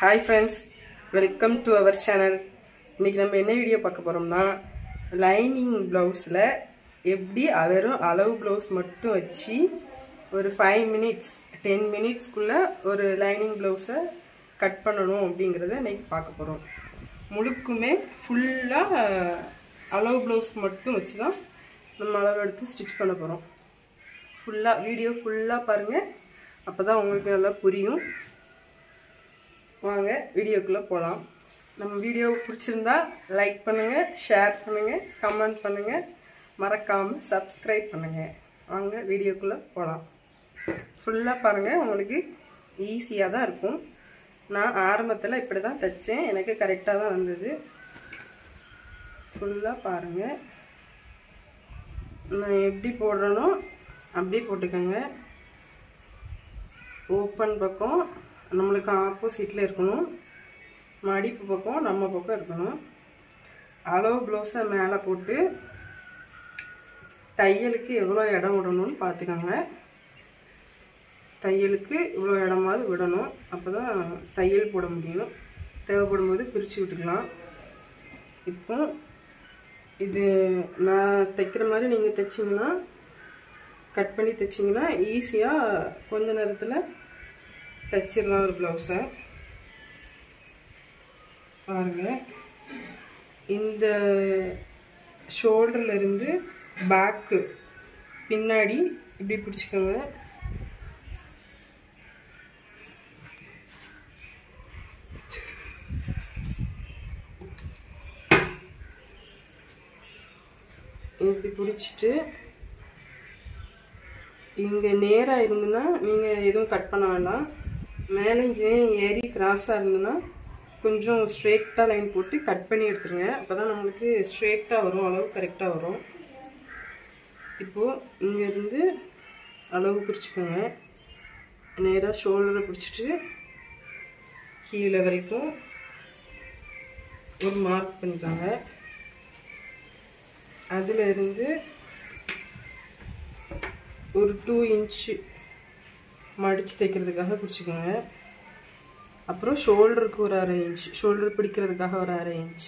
Hi friends, welcome to our channel. இன்னைக்கு நம்ம என்ன வீடியோ பார்க்க போறோம்னா லைனிங் ப்ளவுஸ்ல எப்படி வெறும் அளவு ப்ளவுஸ் மட்டும் வச்சு ஒரு 5 minutes 10 minutes குள்ள ஒரு லைனிங் ப்ளவுஸை கட் பண்ணணும் அப்படிங்கறத இன்னைக்கு பார்க்க போறோம். முழுக்குமே ஃபுல்லா அளவு ப்ளவுஸ் மட்டும் வச்சு தான் நம்ம அளவு எடுத்து ஸ்டிட்ச் பண்ண போறோம். ஃபுல்லா வீடியோ ஃபுல்லா பாருங்க, அப்பதான் உங்களுக்கு நல்லா புரியும். வாங்க வீடியோக்குள்ள போலாம். நம்ம வீடியோ பிடிச்சிருந்தா லைக் பண்ணுங்க, ஷேர் பண்ணுங்க, கமெண்ட் பண்ணுங்க, மறக்காம சப்ஸ்கிரைப் பண்ணுங்க. வாங்க வீடியோக்குள்ள போலாம். ஃபுல்லா பாருங்க, உங்களுக்கு ஈஸியா தான் இருக்கும். நான் ஆரம்பத்துல இப்படி தான் தைச்சேன், எனக்கு கரெக்டா தான் வந்தது. ஃபுல்லா பாருங்க, நான் எப்படி போடுறேனோ அப்படியே போட்டுக்கோங்க. ஓப்பன் பக்கம் நம்மளுக்கு ஆப்போசிட்ல இருக்கணும், மடிப்பு பக்கம் நம்ம பக்கம் இருக்கணும். அளவு ப்ளவுஸை மேலே போட்டு தையலுக்கு எவ்வளோ இடம் விடணும்னு பார்த்துக்கோங்க. தையலுக்கு இவ்வளோ இடமாவது விடணும், அப்போ தான் தையல் போட முடியும். தேவைப்படும் போது பிரித்து விட்டுக்கலாம். இப்போ இது நான் தைக்கிற மாதிரி நீங்கள் தைச்சிங்கன்னா, கட் பண்ணி தைச்சிங்கன்னா ஈஸியாக கொஞ்ச நேரத்தில் தைச்சிடலாம் ஒரு ப்ளவுஸை. பாருங்க, இந்த ஷோல்டர்ல இருந்து பேக்கு பின்னாடி இப்படி பிடிச்சிக்கோங்க. இப்படி பிடிச்சிட்டு இங்க நேரா இருந்துன்னா நீங்க எதுவும் கட் பண்ண வேண்டாம். மேலே ஏறி கிராஸா இருந்துன்னா கொஞ்சம் ஸ்ட்ரெயிட்டா லைன் போட்டு கட் பண்ணி எடுத்துருங்க. அப்பதான் நம்மளுக்கு ஸ்ட்ரெயிட்டா வரும், அளவு கரெக்டா வரும். இப்போ இங்க இருந்து அளவு பிடிச்சிக்கோங்க. நேரா ஷோல்டரை பிடிச்சிட்டு கீழே வரைக்கும் ஒரு மார்க் பண்ணிக்கோங்க. அதுல இருந்து ஒரு 2 inch மடிச்சு தைக்கிறதுக்காக பிடிச்சிக்கோங்க. அப்புறம் ஷோல்டருக்கு ஒரு 1/2 inch, ஷோல்டர் பிடிக்கிறதுக்காக ஒரு 1/2 inch,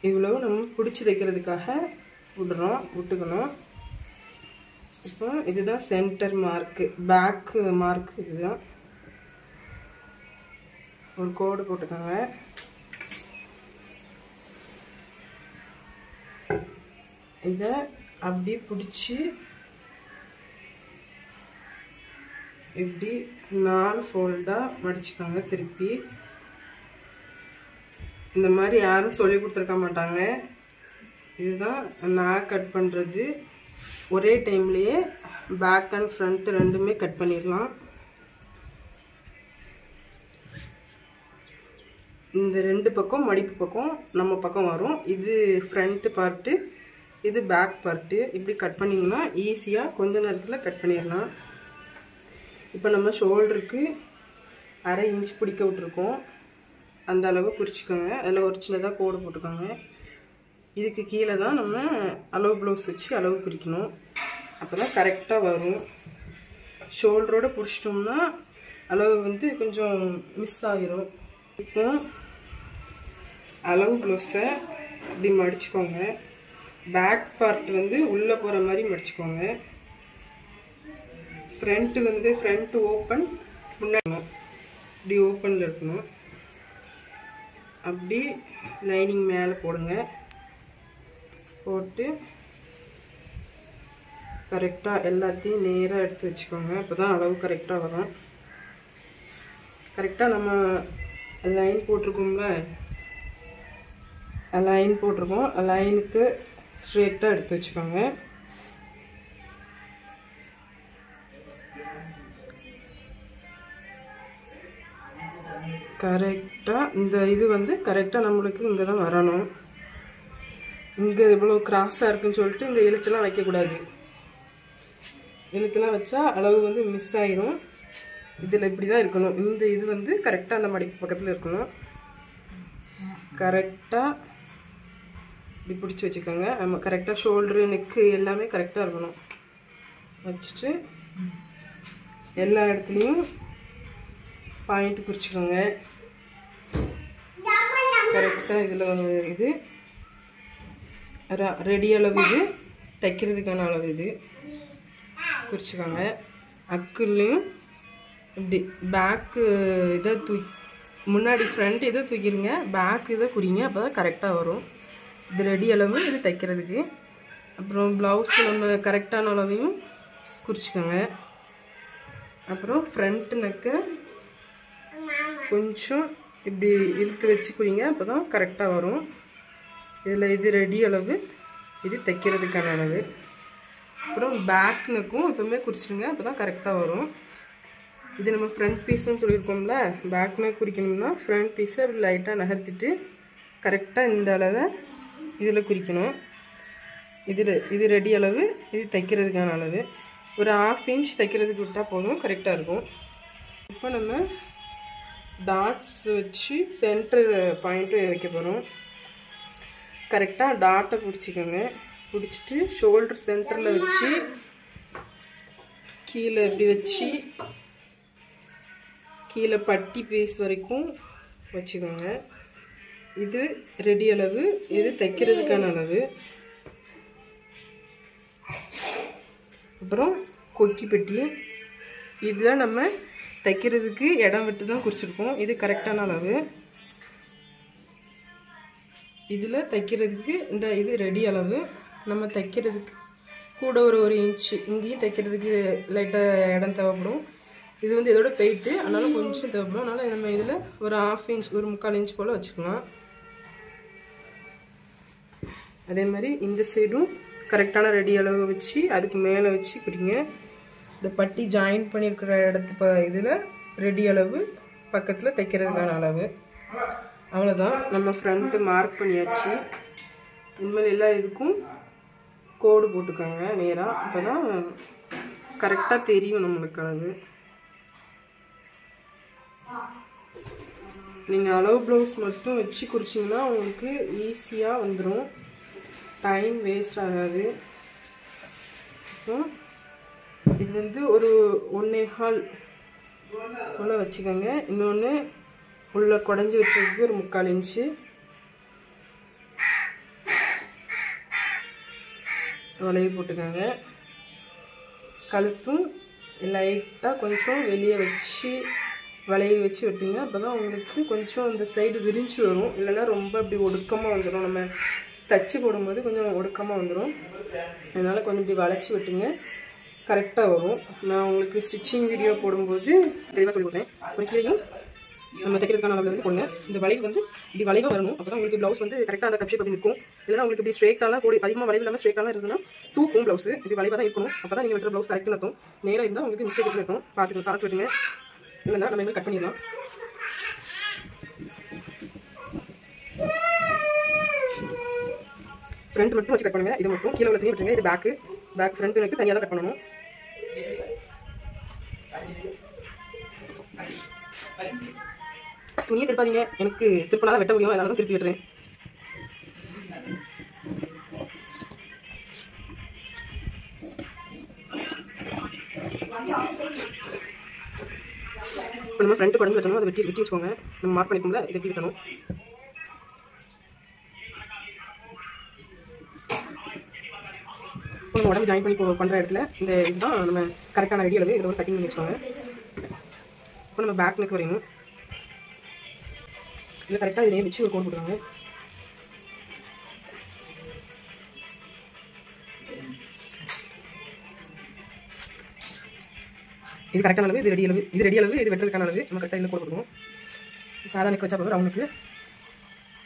இவ்வளவு நம்ம பிடிச்சி தைக்கிறதுக்காக விட்டுக்கணும். இப்போ இதுதான் சென்டர் மார்க்கு, பேக் மார்க். இதுதான் ஒரு கோடு போட்டுக்கோங்க. இதை அப்படி பிடிச்சி இப்படி 4 ஃபோல்டா மடிச்சுக்கோங்க. திருப்பி இந்த மாதிரி யாரும் சொல்லி கொடுத்துருக்க மாட்டாங்க. இதுதான் நான் கட் பண்றது. ஒரே டைம்லயே பேக் அண்ட் ஃப்ரண்ட் ரெண்டுமே கட் பண்ணிடலாம். இந்த 2 பக்கம் மடிப்பு பக்கம் நம்ம பக்கம் வரும். இது ஃப்ரண்ட் பார்ட்டு, இது பேக் பார்ட்டு. இப்படி கட் பண்ணிங்கன்னா ஈஸியாக கொஞ்ச நேரத்தில் கட் பண்ணிடலாம். இப்போ நம்ம ஷோல்டருக்கு 1/2 inch பிடிக்க விட்டுருக்கோம். அந்த அளவு குறிச்சிக்கோங்க. அதில் ஒரு சின்னதாக கோடு போட்டுக்கோங்க. இதுக்கு கீழே தான் நம்ம அளவு ப்ளவுஸ் வச்சு அளவு குறிக்கணும். அப்போ தான் கரெக்டாக வரும். ஷோல்டரோடு பிடிச்சிட்டோம்னா அளவு வந்து கொஞ்சம் மிஸ் ஆகிரும். இப்போ அளவு ப்ளவுஸை இப்படி மடிச்சுக்கோங்க. பேக் பார்ட் வந்து உள்ளே போகிற மாதிரி மடிச்சுக்கோங்க. ஃப்ரண்ட் வந்து ஃப்ரண்ட் ஓப்பன், முன்னாடி இப்படி ஓப்பனில் இருக்கணும். அப்படி லைனிங் மேலே போடுங்க. போட்டு கரெக்டாக எல்லாத்தையும் நேராக எடுத்து வச்சுக்கோங்க. அப்போ தான் அளவு கரெக்டாக வரும். கரெக்டாக நம்ம லைன் போட்டிருக்கோம்ல, லைன் போட்டிருக்கோம். லைனுக்கு ஸ்ட்ரெயிட்டாக எடுத்து வச்சுக்கோங்க. கரெக்டாக இந்த இது வந்து கரெக்டாக நம்மளுக்கு இங்கே தான் வரணும். இங்கே இவ்வளோ கிராஸாக இருக்குன்னு சொல்லிட்டு இந்த எழுத்துலாம் வைக்கக்கூடாது. எழுத்துலாம் வச்சா அளவு வந்து மிஸ் ஆயிரும். இதில் இப்படி தான் இருக்கணும். இந்த இது வந்து கரெக்டாக அந்த மடிப்பு பக்கத்தில் இருக்கணும். கரெக்டாக இப்படி பிடிச்சி வச்சுக்கோங்க. நம்ம கரெக்டாக ஷோல்டரு நெக்கு எல்லாமே கரெக்டாக இருக்கணும். வச்சுட்டு எல்லா இடத்துலையும் பாயிண்ட் குறிச்சிக்கோங்க. கரெக்டாக இதில் இது ரெடி அளவு, இது தைக்கிறதுக்கான அளவு, இது குறிச்சிக்கோங்க. அக்குலையும் இப்படி பேக்கு இதை முன்னாடி ஃப்ரண்ட் இதை தூக்கிடுங்க, பேக் இதை குறிங்க, அப்போ தான் கரெக்டாக வரும். இது ரெடி அளவு, இது தைக்கிறதுக்கு. அப்புறம் ப்ளவுஸ் நம்ம கரெக்டான அளவையும் குறிச்சிக்கோங்க. அப்புறம் ஃப்ரண்ட் நெக்கை கொஞ்சம் இப்படி இழுத்து வச்சு குறிங்க, அப்போ தான் கரெக்டாக வரும். இதில் இது ரெடி அளவு, இது தைக்கிறதுக்கான அளவு. அப்புறம் பேக் நெக்கும் எப்பவுமே குறிச்சிடுங்க, அப்போ தான் கரெக்டாக வரும். இது நம்ம ஃப்ரண்ட் பீஸ்ன்னு சொல்லியிருக்கோம்ல, பேக் நெக் குறிக்கணும்னா ஃப்ரண்ட் பீஸை அப்படி லைட்டாக நகர்த்திட்டு கரெக்டாக இந்த அளவை இதில் குறிக்கணும். இது ரெடி அளவு, இது தைக்கிறதுக்கான அளவு. ஒரு 1/2 இன்ச் தைக்கிறதுக்கு விட்டால் போதும், கரெக்டாக இருக்கும். இப்போ நம்ம டாட்ஸ் வச்சு சென்டர் பாயிண்ட்டு வைக்க போகிறோம். கரெக்டாக டாட்டை பிடிச்சிக்கோங்க. பிடிச்சிட்டு ஷோல்டர் சென்டரில் வச்சு கீழே இப்படி வச்சு கீழே பட்டி பீஸ் வரைக்கும் வச்சுக்கோங்க. இது ரெடி அளவு, இது தைக்கிறதுக்கான அளவு. அப்புறம் கொக்கி பெட்டி, இதில் நம்ம தைக்கிறதுக்கு இடம் விட்டு தான் குறிச்சிருக்கோம். இது கரெக்டான அளவு. இதில் தைக்கிறதுக்கு இது ரெடி அளவு. நம்ம தைக்கிறதுக்கு கூட ஒரு இன்ச்சு இங்கேயும் தைக்கிறதுக்கு லைட்டாக இடம் தேவைப்படும். இது இதோட போயிட்டு அதனால கொஞ்சம் தேவைப்படும். அதனால் நம்ம இதில் ஒரு 1/2 இன்ச், ஒரு 3/4 இன்ச் போல் வச்சுக்கலாம். அதே மாதிரி இந்த சைடும் கரெக்டான ரெடி அளவு வச்சு அதுக்கு மேலே வச்சு குறிங்க. இந்த பட்டி ஜாயின் பண்ணியிருக்கிற இடத்து இதில் ரெடி அளவு, பக்கத்தில் தைக்கிறதுக்கான அளவு. அவ்வளோதான், நம்ம ஃப்ரண்ட்டு மார்க் பண்ணியாச்சு. இனிமேல் எல்லா இதுக்கும் கோடு போட்டுக்கோங்க நேராக, அப்போ தான் கரெக்டாக தெரியும் நம்மளுக்கு அளவு. நீங்கள் அளவு ப்ளவுஸ் மட்டும் வச்சு குறிச்சிங்கன்னா உங்களுக்கு ஈஸியாக வந்துடும், டைம் வேஸ்ட் ஆகாது. இது ஒரு 1.25 போல் வச்சுக்கோங்க. இன்னொன்று உள்ள குடஞ்சி வச்சதுக்கு ஒரு 3/4 இன்ச்சு வளைவு போட்டுக்கோங்க. கழுத்தும் லைட்டாக கொஞ்சம் வெளியே வச்சு வளைவு வச்சு வெட்டுங்க. அப்போ தான் உங்களுக்கு கொஞ்சம் இந்த சைடு விரிஞ்சு வரும், இல்லைன்னா ரொம்ப அப்படி ஒடுக்கமாக வந்துடும். நம்ம தச்சு போடும்போது கொஞ்சம் ஒடுக்கமாக வந்துடும், அதனால் கொஞ்சம் இப்படி வளைச்சி வெட்டுங்க, கரெக்டாக வரும். நான் உங்களுக்கு ஸ்டிச்சிங் வீடியோ போடும்போது தெளிவாக சொல்லி கொடுத்தேன். ஒரு கீழையும் நம்ம தைக்கிறதுக்கான அளவில் போடுங்க. இந்த வளைவு இப்படி வளைவாக வரணும், அப்போ தான் உங்களுக்கு ப்ளவுஸ் கரெக்டாக அந்த கப் ஷேப் அப்படி இருக்கும். இல்லைனா உங்களுக்கு இப்படி ஸ்ட்ரெயிட்டாலாம் போடி அதிகமாக வளைவு இல்லாமல் ஸ்ட்ரெயிட்டாலாம் இருந்ததுன்னா தூக்கும் ப்ளவுஸ். இப்படி வளைவாக தான் இருக்கணும், அப்போ தான் நீங்கள் வெட்டுற ப்ளவுஸ் கரெக்டாக இருக்கும். நேராக இருந்தால் உங்களுக்கு மிஸ்டேக் இருக்கும், பார்த்து விட்டுங்க. இல்லைன்னா நம்ம இன்னும் கட் பண்ணிடலாம். ஃப்ரண்ட் மட்டும் வச்சு கட் பண்ணுங்க. இது மட்டும் கீழே உள்ள துணி விட்டுருங்க. இது பேக் ஃப்ரண்ட்டுக்கு தனியாக தான் கட் பண்ணணும். துணியை திருப்பாதீங்க, எனக்கு திருப்பினா தான் வெட்ட முடியும், அதனால தான் திருப்பி விட்டுறேன். இப்போ நம்ம ஃப்ரண்ட் குடஞ்சி வெட்டணும், அதை வெட்டி வச்சுக்கோங்க. நம்ம மார்க் பண்ணிக்கோங்களா, இதை எப்படி வெட்டணும். இப்போ நம்ம உடம்பு ஜாயின் பண்ணி பண்ணுற இடத்துல இந்த இதுதான் நம்ம கரெக்டான ரெடி அளவு. இதில் ஒரு கட்டிங் பண்ணி வச்சுக்கோங்க. இப்போ நம்ம பேக் நெக் வரையணும். இதில் கரெக்டாக இதையே வச்சு ஒரு கோடு போட்டுருவாங்க. இது கரெக்டான அளவு, இது ரெடி அளவு, இது வெட்டுறதுக்கான அளவு. நம்ம கரெக்டாக இதில் கோடு போடுவோம். சாதா நெக் வச்சா போதும், ரவுண்டுக்கு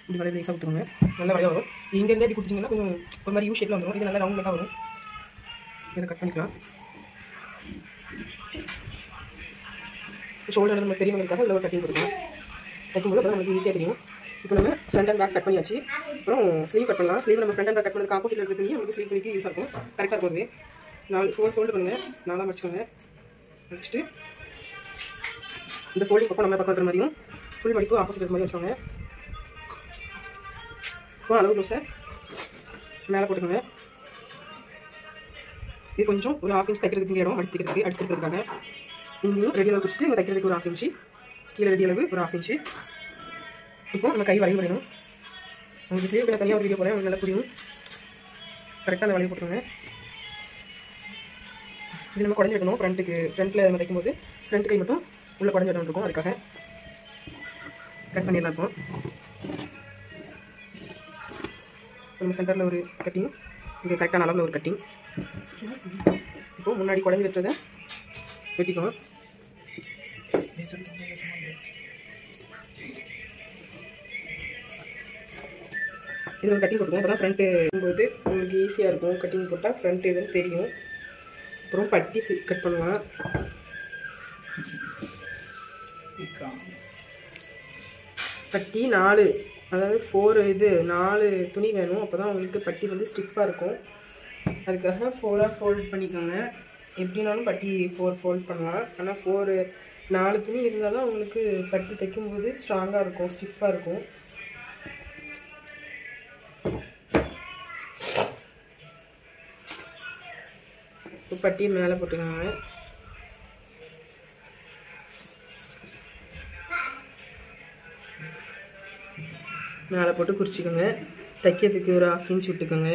இப்படி வளைவு லேசாக ஊற்றுருங்க, நல்லா வளைவாக வரும். இங்கேருந்தே இப்படி கொடுத்தீங்கன்னா கொஞ்சம் ஒரு மாதிரி யூ ஷேப்பில் வந்துடும். இது நல்லா ரவுண்ட் நெக்காக வரும். இதை கட் பண்ணிக்கலாம். ஷோல்டர் நம்ம தெரியவங்களுக்காக இதில் ஒரு கட்டிங் கொடுக்கலாம். தைக்கும்போது அப்போ நமக்கு ஈஸியாக தெரியும். இப்போ நம்ம ஃப்ரண்ட் அண்ட் பேக் கட் பண்ணியாச்சு. அப்புறம் ஸ்லீவ் கட் பண்ணலாம். ஸ்லீவ் நம்ம ஃப்ரண்ட் அண்ட் பேக் கட் பண்ணதுக்கு ஆப்போசிட்டில் இருக்கிற துணி நமக்கு ஸ்லீவ் பண்ணிக்கு யூஸ் ஆகும். கரெக்டாக இருக்கும். 4 ஃபோல்டு பண்ணுங்கள், 4 வச்சுக்கோங்க. வச்சுட்டு இந்த ஃபோல்டிங் பக்கம் நம்ம பக்கம் இருக்கிற மாதிரியும் ஃபுல் மடிப்பு ஆப்போசிட் இருக்கிற மாதிரி வச்சுக்கோங்க. இப்போ அளவு ப்ளவுஸை மேலே போட்டுக்கோங்க. இது கொஞ்சம் ஒரு 1/2 இன்ச் தைக்கிறதுக்கு இடம் அடிச்சுக்கிறதுக்காக இங்கேயும் ரெடி அளவு வச்சுட்டு இங்கே தைக்கிறதுக்கு ஒரு 1/2 இன்ச்சு கீழே ரெடி அளவு ஒரு 1/2 இன்ச்சு. இப்போ நம்ம கை வளைவு வேணும். உங்களுக்கு ஸ்லீவுக்கு தனியாக ஒரு வீடியோ போகிறேன், உங்களுக்கு நல்லா புரியும். கரெக்டாக அந்த வளைவு போட்டுருங்க. இது நம்ம குறைஞ்சி விடணும். ஃப்ரண்ட்டில் நம்ம தைக்கும்போது ஃப்ரண்ட் கை மட்டும் உள்ளே குறைஞ்சி விடணும் இருக்கும். அதுக்காக கட் பண்ணிடலாம். இப்போ நம்ம சென்டரில் ஒரு கட்டிங், இங்கே கரெக்டான அளவில் ஒரு கட்டிங். இப்போது முன்னாடி குறைஞ்சி வச்சதை வெட்டிக்கணும். இது ஒரு கட்டிங் போட்டுக்கோங்க. அப்போ தான் ஃப்ரண்ட்டு போது உங்களுக்கு ஈஸியாக இருக்கும். கட்டிங் போட்டால் ஃப்ரண்ட் எதுன்னு தெரியும். அப்புறம் பட்டி கட் பண்ணலாம். பட்டி 4, அதாவது 4 துணி வேணும். அப்போ தான் உங்களுக்கு பட்டி வந்து ஸ்டிஃபாக இருக்கும். அதுக்காக 4ஆக ஃபோல்ட் பண்ணிக்கோங்க. எப்படினாலும் பட்டி 4 ஃபோல்ட் பண்ணலாம். ஆனால் 4 துணி இருந்தால் தான் உங்களுக்கு பட்டி தைக்கும்போது ஸ்ட்ராங்காக இருக்கும், ஸ்டிஃபாக இருக்கும். பட்டி மேலே போட்டுக்கோங்க. மேலே போட்டு குறிச்சிக்கோங்க. தைக்கிறதுக்கு ஒரு 1/2 இன்ச் விட்டுக்கோங்க.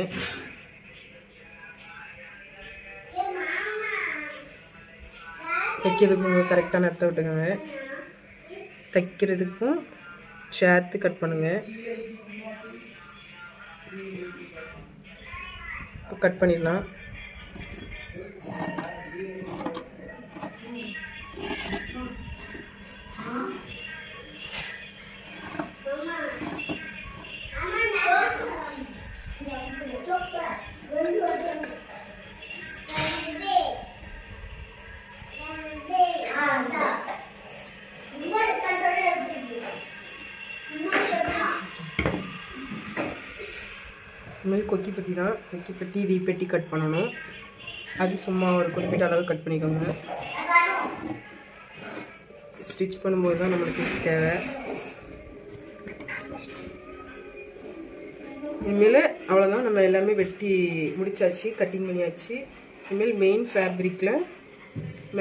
தைக்கிறதுக்கும் கரெக்டான இடத்த விட்டுக்கோங்க. தைக்கிறதுக்கும் சேர்த்து கட் பண்ணுங்க. கட் பண்ணிடலாம். இதுமாதிரி கொக்கி பெட்டி தான். கொக்கி பெட்டி வீப்பெட்டி கட் பண்ணணும். அது சும்மா ஒரு குறிப்பிட்ட அளவு கட் பண்ணிக்கோங்க. ஸ்டிச் பண்ணும்போது தான் நம்மளுக்கு தேவை. இனிமேல் அவ்வளோதான், நம்ம எல்லாமே வெட்டி முடிச்சாச்சு, கட்டிங் பண்ணியாச்சு. இனிமேல் மெயின் ஃபேப்ரிக்கில்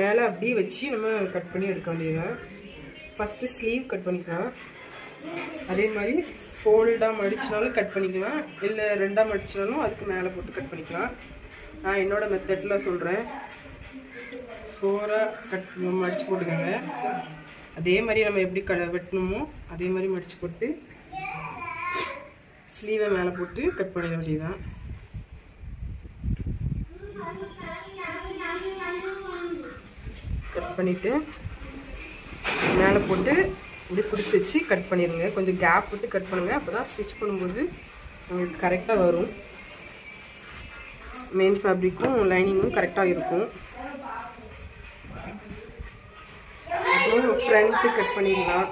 மேலே அப்படியே வச்சு நம்ம கட் பண்ணி எடுக்க வேண்டியதுதான். ஃபஸ்ட்டு ஸ்லீவ் கட் பண்ணிக்கலாம். அதே மாதிரி ஃபோல்டாக மடிச்சினாலும் கட் பண்ணிக்கலாம், இல்லை 2ஆக மடிச்சினாலும் அதுக்கு மேலே போட்டு கட் பண்ணிக்கலாம். நான் என்னோடய மெத்தடில் சொல்கிறேன். 4ஆக மடித்து போட்டுக்கோங்க. அதே மாதிரி நம்ம எப்படி வெட்டணுமோ அதே மாதிரி மடித்து போட்டு ஸ்லீவை மேலே போட்டு கட் பண்ணிட வேண்டியதுதான். கட் பண்ணிவிட்டு மேலே போட்டு இப்படி பிடிச்சி வச்சு கட் பண்ணிடுங்க. கொஞ்சம் கேப் விட்டு கட் பண்ணுங்கள். அப்போ தான் ஸ்டிச் பண்ணும்போது உங்களுக்கு கரெக்டாக வரும். மெயின் ஃபேப்ரிக்கும் லைனிங்கும் கரெக்டாக இருக்கும். அப்புறம் ஃப்ரண்ட்டு கட் பண்ணிடலாம்.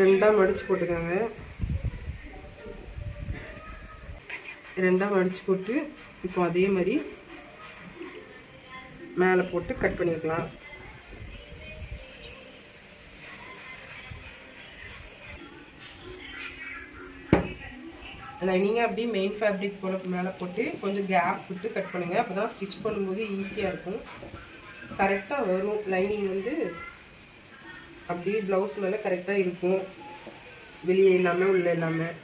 ரெண்டாக மடித்து போட்டுக்கோங்க. 2ஆக மடித்து போட்டு இப்போ அதே மாதிரி மேலே போட்டு கட் பண்ணிக்கலாம். நீங்கள் அப்படியே மெயின் ஃபேப்ரிக் போல மேலே போட்டு கொஞ்சம் கேப் விட்டு கட் பண்ணுங்கள். அப்போ தான் ஸ்டிச் பண்ணும்போது ஈஸியாக இருக்கும், கரெக்டாக வரும். லைனிங் வந்து அப்படியே ப்ளவுஸ் மேலே கரெக்டாக இருக்கும், வெளியே இல்லாமல் உள்ளே இல்லாமல்.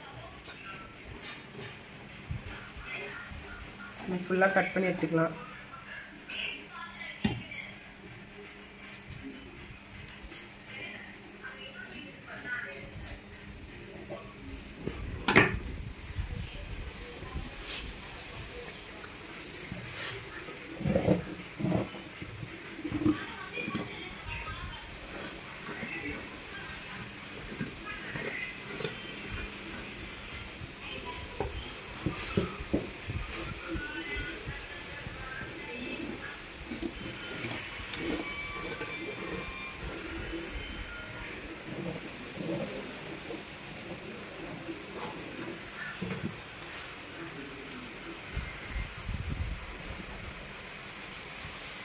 ஃபுல்லாக கட் பண்ணி எடுத்துக்கலாம்.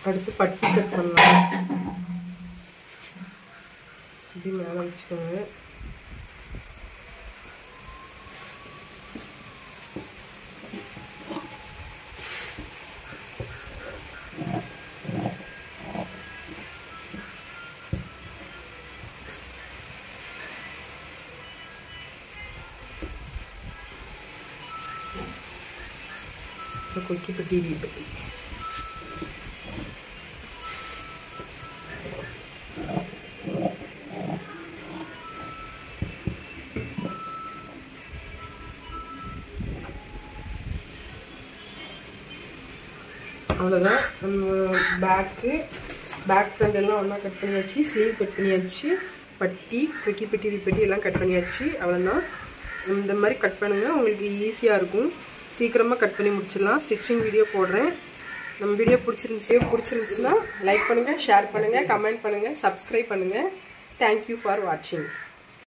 அடுத்து பட்டி கட் பண்ணலாம். இப்படி மேலே வச்சுக்கோங்க. கொக்கி பெட்டி வீப்பட்டி. அவ்வளோதான். பேக் ஃப்ரண்ட் எல்லாம் ஒன்றா கட் பண்ணியாச்சு, ஸ்லீவ் கட் பண்ணியாச்சு, பட்டி கொக்கி பெட்டி வீப்பட்டி எல்லாம் கட் பண்ணியாச்சு. அவ்வளோதான். இந்த மாதிரி கட் பண்ணுங்கள், உங்களுக்கு ஈஸியாக இருக்கும். சீக்கிரமாக கட் பண்ணி முடிச்சிடலாம். ஸ்டிச்சிங் வீடியோ போடுறேன். நம்ம வீடியோ பிடிச்சிருந்துச்சுன்னா லைக் பண்ணுங்கள், ஷேர் பண்ணுங்கள், கமெண்ட் பண்ணுங்கள், சப்ஸ்கிரைப் பண்ணுங்கள். தேங்க்யூ ஃபார் வாட்சிங்.